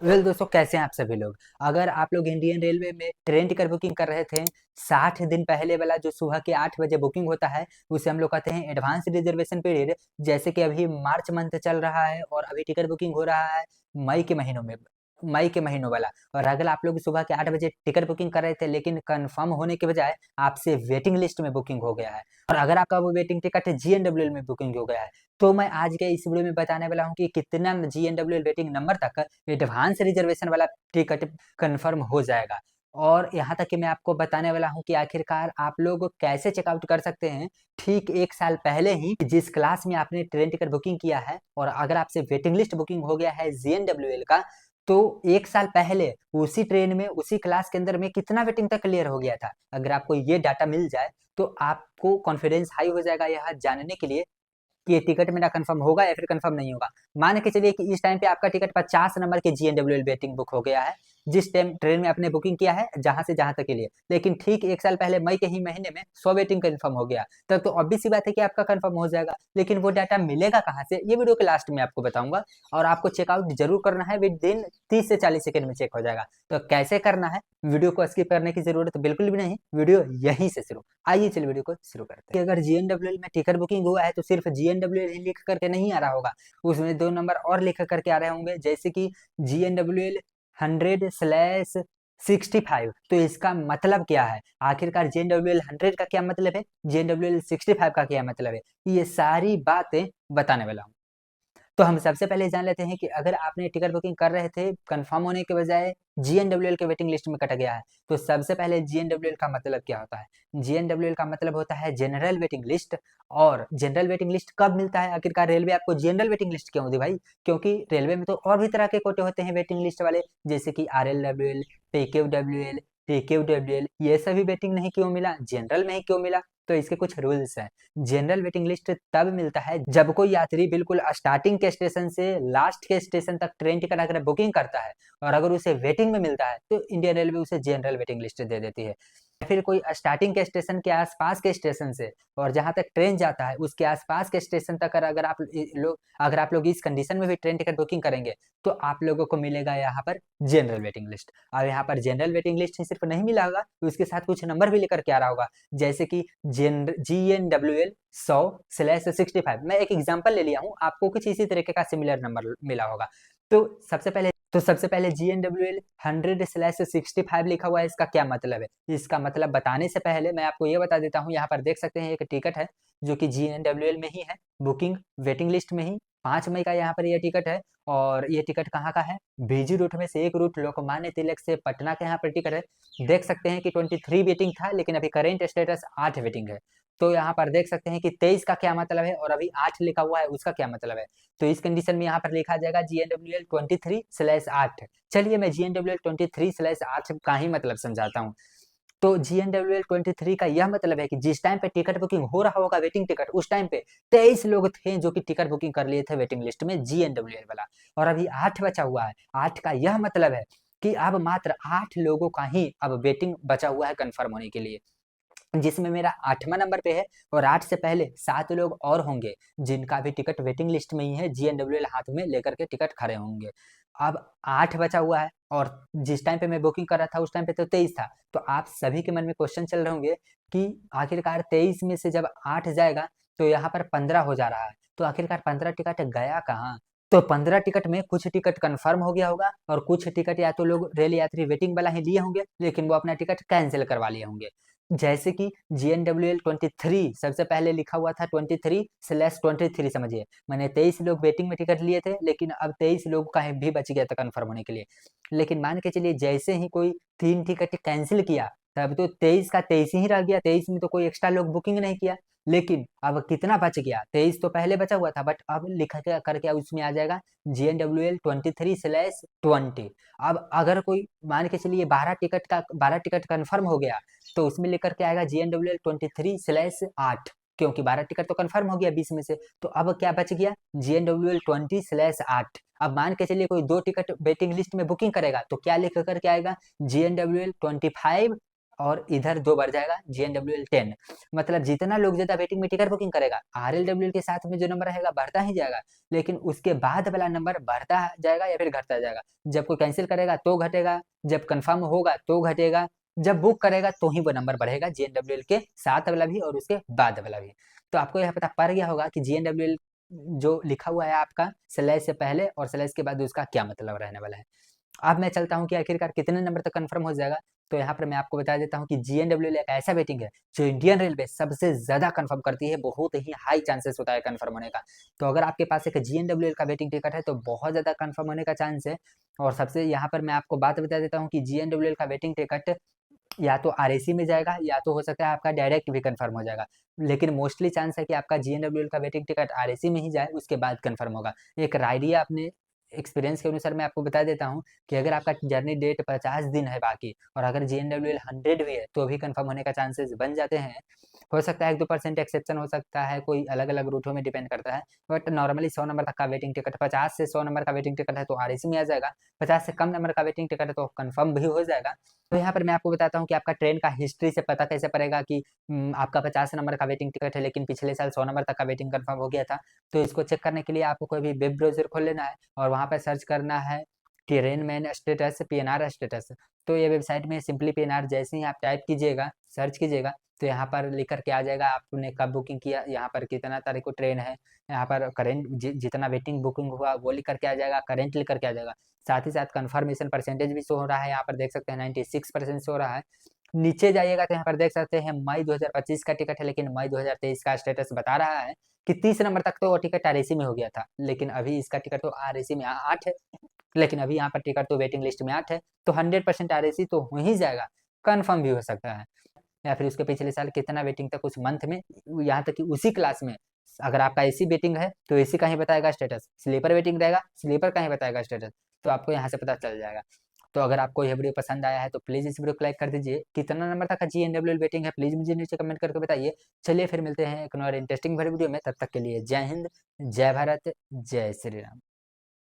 दोस्तों, कैसे हैं आप सभी लोग। अगर आप लोग इंडियन रेलवे में ट्रेन टिकट बुकिंग कर रहे थे, 60 दिन पहले वाला जो सुबह के 8 बजे बुकिंग होता है उसे हम लोग कहते हैं एडवांस रिजर्वेशन पीरियड। जैसे कि अभी मार्च मंथ चल रहा है और अभी टिकट बुकिंग हो रहा है मई के महीनों में, मई के महीनों वाला। और अगर आप लोग सुबह के 8 बजे टिकट बुकिंग कर रहे थे लेकिन कंफर्म होने के बजाय आपसे वेटिंग लिस्ट में बुकिंग हो गया है, और अगर आपका वो वेटिंग टिकट GNWL में बुकिंग हो गया है, तो मैं आज के इस वीडियो में बताने वाला हूँ कि कितना GNWL वेटिंग नंबर तक एडवांस रिजर्वेशन वाला टिकट कंफर्म हो जाएगा। और यहाँ तक कि मैं आपको बताने वाला हूँ कि आखिरकार आप लोग कैसे चेकआउट कर सकते हैं ठीक 1 साल पहले ही जिस क्लास में आपने ट्रेन टिकट बुकिंग किया है, और अगर आपसे वेटिंग लिस्ट बुकिंग हो गया है GNWL का, तो 1 साल पहले उसी ट्रेन में उसी क्लास के अंदर में कितना वेटिंग तक क्लियर हो गया था। अगर आपको ये डाटा मिल जाए तो आपको कॉन्फिडेंस हाई हो जाएगा यह जानने के लिए कि ये टिकट मेरा कंफर्म होगा या फिर कंफर्म नहीं होगा। मान के चलिए कि इस टाइम पे आपका टिकट 50 नंबर के GNWL वेटिंग बुक हो गया है, जिस टाइम ट्रेन में आपने बुकिंग किया है जहां से जहां तक के लिए, लेकिन ठीक 1 साल पहले मई के ही महीने में 100 वेटिंग कंफर्म हो गया, तब तो ऑब्वियस सी बात है कि आपका कंफर्म हो जाएगा। लेकिन वो डाटा मिलेगा कहाँ से, ये वीडियो के लास्ट में आपको बताऊंगा। और आपको चेकआउट जरूर करना है, विद दिन 30 से 40 सेकंड में चेक हो जाएगा। तो कैसे करना है, वीडियो को स्किप करने की जरूरत बिल्कुल भी नहीं, वीडियो यहीं से शुरू। आइए चलिए वीडियो को शुरू करते हैं। अगर GNWL में टिकट बुकिंग हुआ है तो सिर्फ GNWL ही लिख करके नहीं आ रहा होगा, उसमें 2 नंबर और लिख करके आ रहे होंगे, जैसे कि GNWL 100/65। तो इसका मतलब क्या है, आखिरकार GNWL 100 का क्या मतलब है, GNWL 65 का क्या मतलब है, ये सारी बातें बताने वाला हूँ। तो हम सबसे पहले जान लेते हैं कि अगर आपने टिकट बुकिंग कर रहे थे कंफर्म होने के बजाय GNWL के वेटिंग लिस्ट में कट गया है, तो सबसे पहले GNWL का मतलब क्या होता है। GNWL का मतलब होता है जनरल वेटिंग लिस्ट। और जनरल वेटिंग लिस्ट कब मिलता है, आखिरकार रेलवे आपको जनरल वेटिंग लिस्ट क्यों दी भाई, क्योंकि रेलवे में तो और भी तरह के कोटे होते हैं वेटिंग लिस्ट वाले, जैसे कि RLWL, PQWL, TQWL, ये सभी वेटिंग नहीं क्यों मिला, जनरल में ही क्यों मिला। तो इसके कुछ रूल्स हैं। जनरल वेटिंग लिस्ट तब मिलता है जब कोई यात्री बिल्कुल स्टार्टिंग के स्टेशन से लास्ट के स्टेशन तक ट्रेन टिकट अगर बुकिंग करता है और अगर उसे वेटिंग में मिलता है तो इंडियन रेलवे उसे जनरल वेटिंग लिस्ट दे देती है। फिर कोई स्टार्टिंग के स्टेशन के आसपास के स्टेशन से और जहां तक ट्रेन जाता है उसके आसपास के स्टेशन तक अगर आप लोग इस कंडीशन में भी ट्रेन टिकट बुकिंग करेंगे तो आप लोगों को मिलेगा यहाँ पर जनरल वेटिंग लिस्ट। और यहाँ पर जनरल वेटिंग लिस्ट ही सिर्फ नहीं मिला होगा, उसके साथ कुछ नंबर भी लेकर के आ रहा होगा, जैसे कि GNWL 100/65। मैं एक एग्जांपल ले लिया हूँ, आपको कुछ इसी तरीके का सिमिलर नंबर मिला होगा। तो सबसे पहले GNWL 100/65 लिखा हुआ है, इसका क्या मतलब है। इसका मतलब बताने से पहले मैं आपको ये बता देता हूँ, यहाँ पर देख सकते हैं एक टिकट है जो कि GNWL में ही है, बुकिंग वेटिंग लिस्ट में ही 5 मई का यहाँ पर ये टिकट है। और ये टिकट कहाँ का है, बीजी रूट में से एक रूट लोकमान्य तिलक से पटना के यहाँ पर टिकट है। देख सकते हैं कि 23 वेटिंग था, लेकिन अभी करेंट स्टेटस 8 वेटिंग है। तो यहाँ पर देख सकते हैं कि 23 का क्या मतलब है और अभी 8 लिखा हुआ है उसका क्या मतलब है। तो इस कंडीशन में यहाँ पर लिखा जाएगा GNWL 23/8। चलिए मैं GNWL 23/8 का ही मतलब समझाता हूँ। तो GNWL 23 का यह मतलब है कि जिस टाइम पे टिकट बुकिंग हो रहा होगा वेटिंग टिकट, उस टाइम पे 23 लोग थे जो कि टिकट बुकिंग कर लिए थे वेटिंग लिस्ट में GNWL वाला, और अभी 8 बचा हुआ है। 8 का यह मतलब है कि अब मात्र 8 लोगों का ही अब वेटिंग बचा हुआ है कंफर्म होने के लिए, जिसमें मेरा 8वां नंबर पे है। और 8 से पहले 7 लोग और होंगे जिनका भी टिकट वेटिंग लिस्ट में ही है, GNWL हाथ में लेकर के टिकट खड़े होंगे। अब 8 बचा हुआ है और जिस टाइम पे मैं बुकिंग कर रहा था उस टाइम पे तो 23 था। तो आप सभी के मन में क्वेश्चन चल रहे होंगे कि आखिरकार 23 में से जब 8 जाएगा तो यहाँ पर 15 हो जा रहा है, तो आखिरकार 15 टिकट गया कहाँ। तो 15 टिकट में कुछ टिकट कंफर्म हो गया होगा और कुछ टिकट या तो लोग रेल यात्री वेटिंग वाला ही लिए होंगे, लेकिन वो अपना टिकट कैंसिल करवा लिए होंगे। जैसे कि GNWL 23 सबसे पहले लिखा हुआ था 23/23, समझिए मैंने 23 लोग वेटिंग में टिकट लिए थे, लेकिन अब 23 लोग का भी बच गया था कंफर्म होने के लिए। लेकिन मान के चलिए जैसे ही कोई 3 टिकट कैंसिल किया, तब तो 23 का 23 ही रह गया, 23 में तो कोई एक्स्ट्रा लोग बुकिंग नहीं किया। लेकिन अब कितना बच गया, 23 तो पहले बचा हुआ था, बट अब लिखा करके उसमें आ जाएगा GNWL 23/20। अब अगर कोई मान के चलिए 12 टिकट कंफर्म हो गया, तो उसमें लेकर के आएगा GNWL 23/8, क्योंकि 12 टिकट तो कंफर्म हो गया 20 में से। तो अब क्या बच गया, GNWL 20/8। अब मान के चलिए कोई 2 टिकट वेटिंग लिस्ट में बुकिंग करेगा तो क्या लिख करके आएगा, GNWL 25 और इधर 2 बढ़ जाएगा GNWL 10। मतलब जितना लोग ज़्यादा वेटिंग में टिकट बुकिंग करेगा, RLWL के साथ में जो नंबर रहेगा बढ़ता ही जाएगा, लेकिन उसके बाद वाला नंबर बढ़ता जाएगा या फिर घटता जाएगा। जब कोई कैंसिल करेगा तो घटेगा, जब कंफर्म होगा तो घटेगा, जब बुक करेगा तो ही वो नंबर बढ़ेगा, GNWL के साथ वाला भी और उसके बाद वाला भी। तो आपको यह पता पड़ गया होगा कि GNWL जो लिखा हुआ है आपका स्लैश से पहले और स्लैश के बाद उसका क्या मतलब रहने वाला है। अब मैं चलता हूँ कि आखिरकार कितने नंबर तक कंफर्म हो जाएगा। तो यहाँ पर मैं आपको बता देता हूँ कि GNWL एक ऐसा वेटिंग है जो इंडियन रेलवे सबसे ज़्यादा कंफर्म करती है, बहुत ही हाई चांसेस होता है कंफर्म होने का। तो अगर आपके पास एक GNWL का वेटिंग टिकट है तो बहुत ज़्यादा कंफर्म होने का चांस है। और सबसे यहाँ पर मैं आपको बात बता देता हूँ कि GNWL का वेटिंग टिकट या तो RAC में जाएगा या तो हो सकता है आपका डायरेक्ट भी कंफर्म हो जाएगा, लेकिन मोस्टली चांस है कि आपका GNWL का वेटिंग टिकट RAC में ही जाए, उसके बाद कंफर्म होगा। एक आइडिया अपने एक्सपीरियंस के अनुसार मैं आपको बता देता हूँ कि अगर आपका जर्नी डेट 50 दिन है बाकी और अगर GNWL 100 भी है तो भी कंफर्म होने का चांसेस बन जाते हैं। हो सकता है 1-2% एक्सेप्शन हो सकता है, कोई अलग अलग रूटों में डिपेंड करता है, बट नॉर्मली 100 नंबर तक का वेटिंग टिकट, 50 से 100 नंबर का वेटिंग टिकट है तो RAC में आ जाएगा, 50 से कम नंबर का वेटिंग टिकट है तो कंफर्म भी हो जाएगा। तो यहाँ पर मैं आपको बताता हूँ कि आपका ट्रेन का हिस्ट्री से पता कैसे पड़ेगा कि आपका 50 नंबर का वेटिंग टिकट है लेकिन पिछले साल 100 नंबर तक का वेटिंग कंफर्म हो गया था। तो इसको चेक करने के लिए आपको कोई भी वेब ब्राउज़र खोल लेना है और वहाँ पे सर्च करना है train man status, PNR status. तो ये वेबसाइट में सिंपली PNR जैसे ही आप टाइप कीजिएगा, सर्च कीजिएगा, तो यहाँ पर लिख कर के आ जाएगा आपने कब बुकिंग किया, यहाँ पर कितना तारीख को ट्रेन है, यहाँ पर करेंट जितना वेटिंग बुकिंग हुआ वो लिख कर के आ जाएगा, करेंट लिख कर के आ जाएगा। साथ ही साथ कन्फर्मेशन परसेंटेज भी शो हो रहा है, यहाँ पर देख सकते हैं 96% शो हो रहा है। नीचे जाइएगा तो यहाँ पर देख सकते हैं मई 2025 का टिकट है, लेकिन मई 2023 का स्टेटस बता रहा है कि 30 नंबर तक तो वो टिकट RAC में हो गया था, लेकिन अभी इसका टिकट तो RAC में 8 है, लेकिन अभी यहाँ पर टिकट तो वेटिंग लिस्ट में 8 है, तो 100% RAC तो हो ही जाएगा, कन्फर्म भी हो सकता है। या फिर उसके पिछले साल कितना वेटिंग तक उस मंथ में, यहाँ तक कि उसी क्लास में अगर आपका AC वेटिंग है तो AC का ही बताएगा स्टेटस, स्लीपर वेटिंग रहेगा स्लीपर का ही बताएगा स्टेटस, तो आपको यहाँ से पता चल जाएगा। तो अगर आपको यह वीडियो पसंद आया है तो प्लीज़ इस वीडियो को लाइक कर दीजिए। कितना नंबर तक का GNWL वेटिंग है प्लीज़ मुझे नीचे कमेंट करके बताइए। चलिए फिर मिलते हैं एक और इंटरेस्टिंग भरी वीडियो में, तब तक के लिए जय हिंद, जय भारत, जय श्री राम।